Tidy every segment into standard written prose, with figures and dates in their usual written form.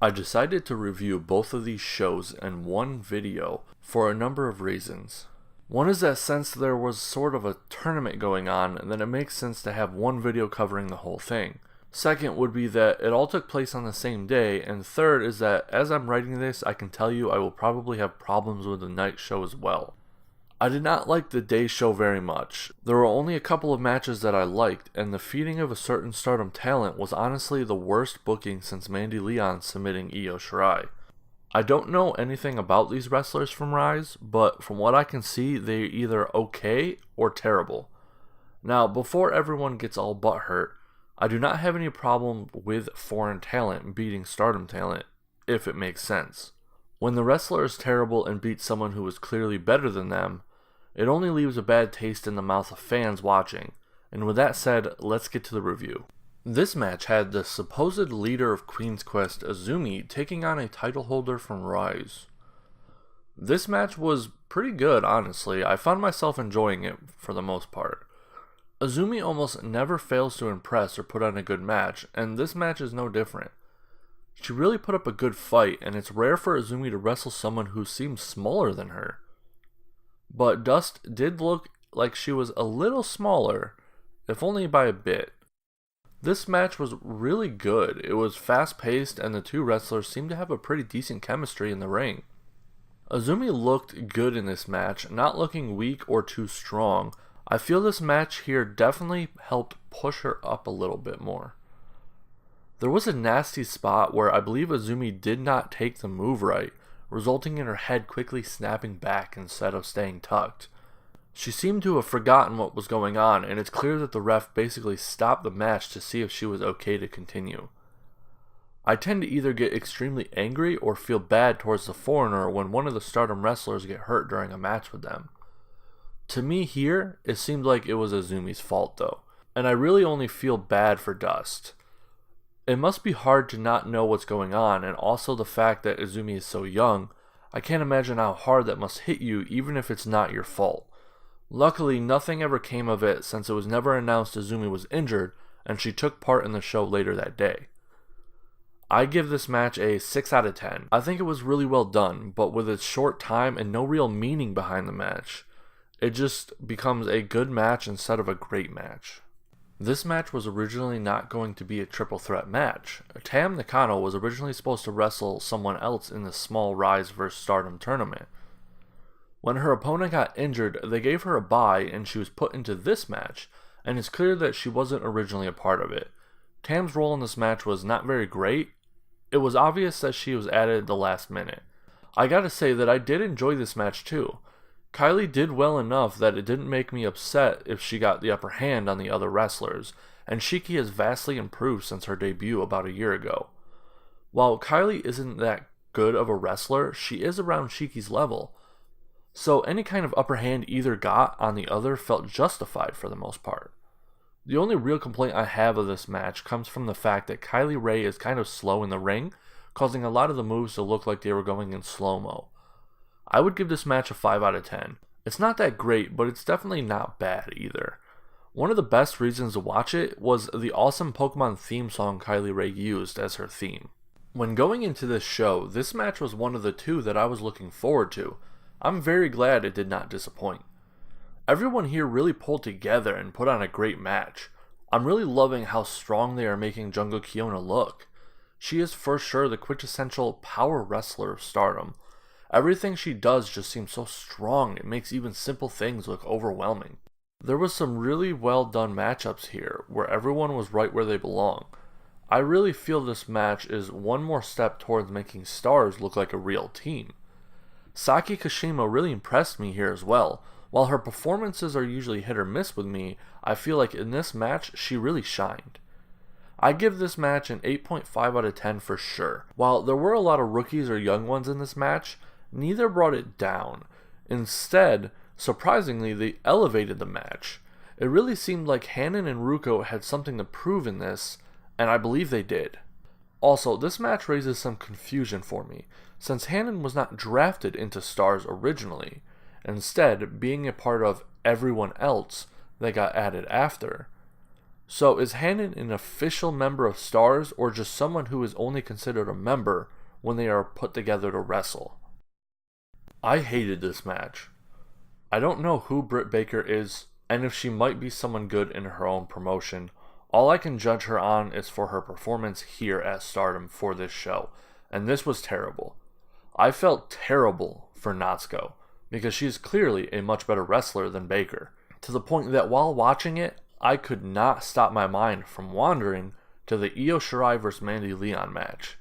I decided to review both of these shows in one video for a number of reasons. One is that since there was sort of a tournament going on, then it makes sense to have one video covering the whole thing. Second would be that it all took place on the same day, and third is that as I'm writing this, I can tell you I will probably have problems with the night show as well. I did not like the day show very much. There were only a couple of matches that I liked, and the feeding of a certain Stardom talent was honestly the worst booking since Mandy Leon submitting Io Shirai. I don't know anything about these wrestlers from Rise, but from what I can see, they're either okay or terrible. Now, before everyone gets all butthurt, I do not have any problem with foreign talent beating Stardom talent, if it makes sense. When the wrestler is terrible and beats someone who is clearly better than them, it only leaves a bad taste in the mouth of fans watching. And with that said, let's get to the review. This match had the supposed leader of Queen's Quest, Azumi, taking on a title holder from Rise. This match was pretty good, honestly. I found myself enjoying it for the most part. Azumi almost never fails to impress or put on a good match, and this match is no different. She really put up a good fight, and it's rare for Azumi to wrestle someone who seems smaller than her. But Dust did look like she was a little smaller, if only by a bit. This match was really good. It was fast-paced, and the two wrestlers seemed to have a pretty decent chemistry in the ring. Azumi looked good in this match, not looking weak or too strong. I feel this match here definitely helped push her up a little bit more. There was a nasty spot where I believe Azumi did not take the move right, resulting in her head quickly snapping back instead of staying tucked. She seemed to have forgotten what was going on, and it's clear that the ref basically stopped the match to see if she was okay to continue. I tend to either get extremely angry or feel bad towards the foreigner when one of the Stardom wrestlers get hurt during a match with them. To me here, it seemed like it was Azumi's fault though, and I really only feel bad for Dust. It must be hard to not know what's going on, and also the fact that Azumi is so young, I can't imagine how hard that must hit you even if it's not your fault. Luckily, nothing ever came of it since it was never announced Azumi was injured, and she took part in the show later that day. I give this match a 6 out of 10. I think it was really well done, but with its short time and no real meaning behind the match, it just becomes a good match instead of a great match. This match was originally not going to be a triple threat match. Tam Nakano was originally supposed to wrestle someone else in the small Rise vs Stardom tournament. When her opponent got injured, they gave her a bye and she was put into this match, and it's clear that she wasn't originally a part of it. Tam's role in this match was not very great. It was obvious that she was added at the last minute. I gotta say that I did enjoy this match too. Kylie did well enough that it didn't make me upset if she got the upper hand on the other wrestlers, and Shiki has vastly improved since her debut about a year ago. While Kylie isn't that good of a wrestler, she is around Shiki's level, so any kind of upper hand either got on the other felt justified for the most part. The only real complaint I have of this match comes from the fact that Kylie Ray is kind of slow in the ring, causing a lot of the moves to look like they were going in slow-mo. I would give this match a 5 out of 10. It's not that great, but it's definitely not bad either. One of the best reasons to watch it was the awesome Pokemon theme song Kylie Ray used as her theme. When going into this show, this match was one of the two that I was looking forward to. I'm very glad it did not disappoint. Everyone here really pulled together and put on a great match. I'm really loving how strong they are making Jungle Kyona look. She is for sure the quintessential power wrestler of Stardom. Everything she does just seems so strong, it makes even simple things look overwhelming. There was some really well done matchups here, where everyone was right where they belong. I really feel this match is one more step towards making Stars look like a real team. Saki Kashima really impressed me here as well. While her performances are usually hit or miss with me, I feel like in this match she really shined. I give this match an 8.5 out of 10 for sure. While there were a lot of rookies or young ones in this match, neither brought it down. Instead, surprisingly, they elevated the match. It really seemed like Hanan and Ruaka had something to prove in this, and I believe they did. Also, this match raises some confusion for me, since Hanan was not drafted into Stars originally, instead being a part of everyone else that got added after. So is Hanan an official member of Stars or just someone who is only considered a member when they are put together to wrestle? I hated this match. I don't know who Britt Baker is, and if she might be someone good in her own promotion. All I can judge her on is for her performance here at Stardom for this show, and this was terrible. I felt terrible for Natsuko, because she is clearly a much better wrestler than Baker, to the point that while watching it, I could not stop my mind from wandering to the Io Shirai vs Mandy Leon match.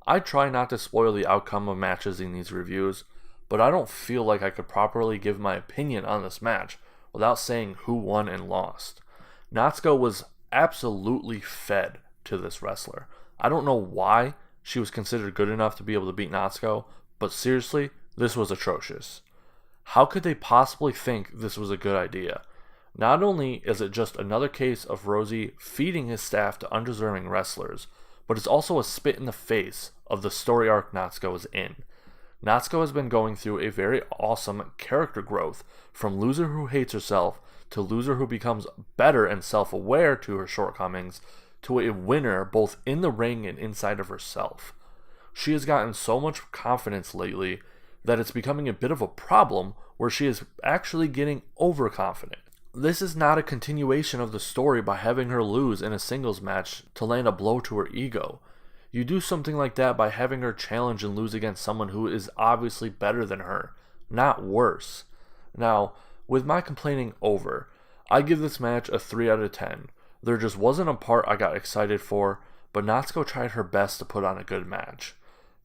I try not to spoil the outcome of matches in these reviews, but I don't feel like I could properly give my opinion on this match without saying who won and lost. Natsuko was absolutely fed to this wrestler. I don't know why she was considered good enough to be able to beat Natsuko, but seriously, this was atrocious. How could they possibly think this was a good idea? Not only is it just another case of Rosie feeding his staff to undeserving wrestlers, but it's also a spit in the face of the story arc Natsuko is in. Natsuko has been going through a very awesome character growth, from loser who hates herself to loser who becomes better and self-aware to her shortcomings, to a winner both in the ring and inside of herself. She has gotten so much confidence lately that it's becoming a bit of a problem where she is actually getting overconfident. This is not a continuation of the story by having her lose in a singles match to land a blow to her ego. You do something like that by having her challenge and lose against someone who is obviously better than her, not worse. Now, with my complaining over, I give this match a 3 out of 10. There just wasn't a part I got excited for, but Natsuko tried her best to put on a good match.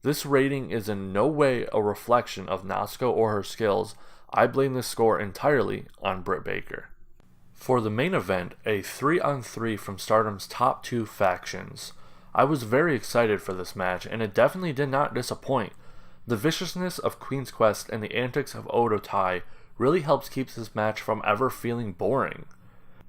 This rating is in no way a reflection of Natsuko or her skills. I blame this score entirely on Britt Baker. For the main event, a 3-on-3 from Stardom's top 2 factions. I was very excited for this match, and it definitely did not disappoint. The viciousness of Queen's Quest and the antics of Oedo really helps keep this match from ever feeling boring.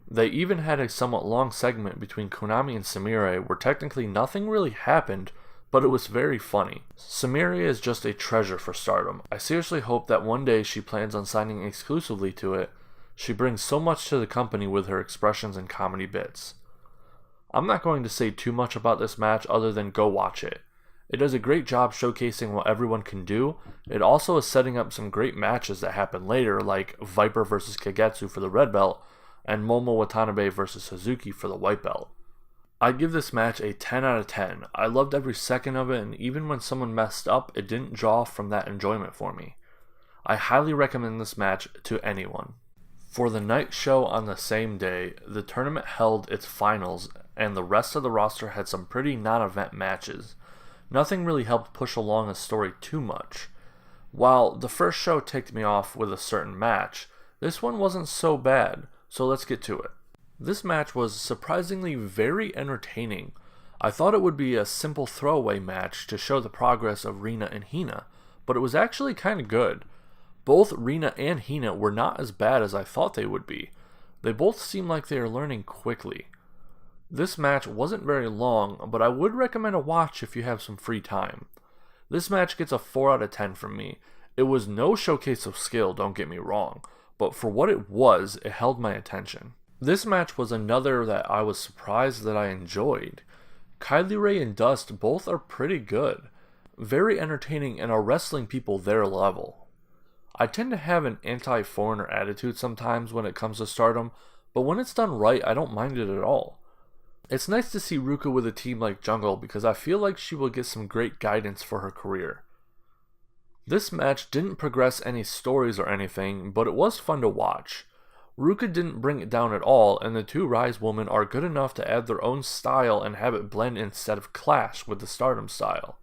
They even had a somewhat long segment between Konami and Sumire where technically nothing really happened, but it was very funny. Sumire is just a treasure for Stardom. I seriously hope that one day she plans on signing exclusively to it. She brings so much to the company with her expressions and comedy bits. I'm not going to say too much about this match other than go watch it. It does a great job showcasing what everyone can do. It also is setting up some great matches that happen later, like Viper vs Kagetsu for the red belt, and Momo Watanabe vs Suzuki for the white belt. I give this match a 10 out of 10. I loved every second of it, and even when someone messed up, it didn't draw from that enjoyment for me. I highly recommend this match to anyone. For the night show on the same day, the tournament held its finals, and the rest of the roster had some pretty non-event matches. Nothing really helped push along a story too much. While the first show ticked me off with a certain match, this one wasn't so bad, so let's get to it. This match was surprisingly very entertaining. I thought it would be a simple throwaway match to show the progress of Rina and Hina, but it was actually kinda good. Both Rina and Hina were not as bad as I thought they would be. They both seem like they are learning quickly. This match wasn't very long, but I would recommend a watch if you have some free time. This match gets a 4 out of 10 from me. It was no showcase of skill, don't get me wrong, but for what it was, it held my attention. This match was another that I was surprised that I enjoyed. Kylie Ray and Dust both are pretty good, very entertaining, and are wrestling people their level. I tend to have an anti-foreigner attitude sometimes when it comes to Stardom, but when it's done right, I don't mind it at all. It's nice to see Ruaka with a team like Jungle because I feel like she will get some great guidance for her career. This match didn't progress any stories or anything, but it was fun to watch. Ruaka didn't bring it down at all, and the two Rise women are good enough to add their own style and have it blend instead of clash with the Stardom style.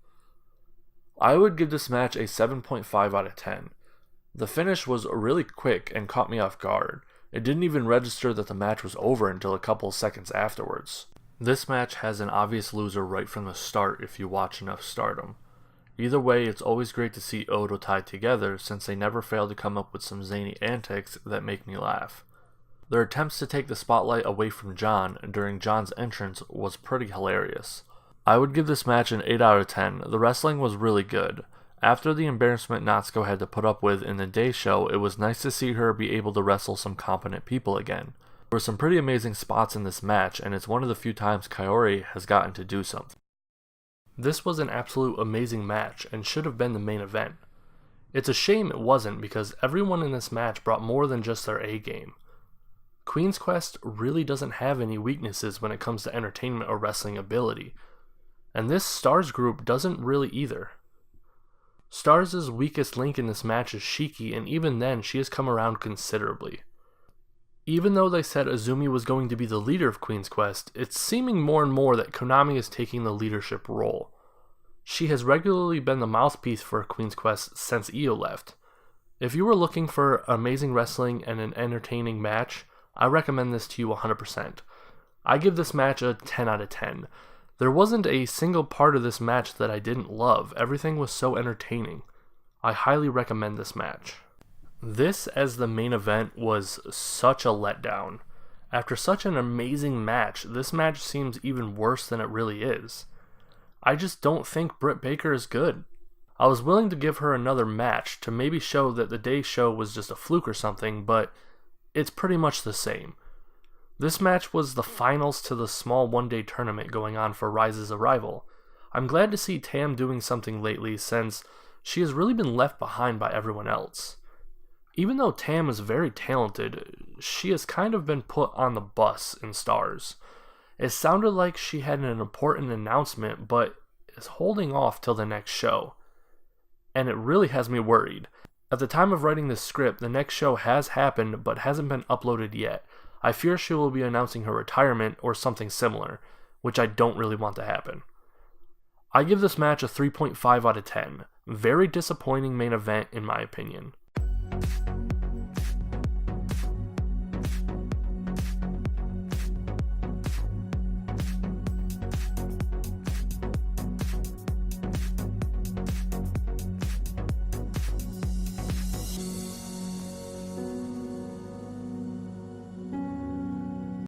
I would give this match a 7.5 out of 10. The finish was really quick and caught me off guard. It didn't even register that the match was over until a couple seconds afterwards. This match has an obvious loser right from the start if you watch enough Stardom. Either way, it's always great to see Oedo tied together since they never fail to come up with some zany antics that make me laugh. Their attempts to take the spotlight away from John during John's entrance was pretty hilarious. I would give this match an 8 out of 10. The wrestling was really good. After the embarrassment Natsuko had to put up with in the day show, it was nice to see her be able to wrestle some competent people again. There were some pretty amazing spots in this match, and it's one of the few times Kaori has gotten to do something. This was an absolute amazing match and should have been the main event. It's a shame it wasn't because everyone in this match brought more than just their A game. Queen's Quest really doesn't have any weaknesses when it comes to entertainment or wrestling ability, and this Stars group doesn't really either. Stars' weakest link in this match is Shiki, and even then she has come around considerably. Even though they said Azumi was going to be the leader of Queen's Quest, it's seeming more and more that Konami is taking the leadership role. She has regularly been the mouthpiece for Queen's Quest since Io left. If you were looking for amazing wrestling and an entertaining match, I recommend this to you 100%. I give this match a 10 out of 10. There wasn't a single part of this match that I didn't love. Everything was so entertaining. I highly recommend this match. This as the main event was such a letdown. After such an amazing match, this match seems even worse than it really is. I just don't think Britt Baker is good. I was willing to give her another match to maybe show that the day show was just a fluke or something, but it's pretty much the same. This match was the finals to the small one-day tournament going on for Rise's arrival. I'm glad to see Tam doing something lately since she has really been left behind by everyone else. Even though Tam is very talented, she has kind of been put on the bus in Stars. It sounded like she had an important announcement, but is holding off till the next show. And it really has me worried. At the time of writing this script, the next show has happened but hasn't been uploaded yet. I fear she will be announcing her retirement or something similar, which I don't really want to happen. I give this match a 3.5 out of 10. Very disappointing main event in my opinion.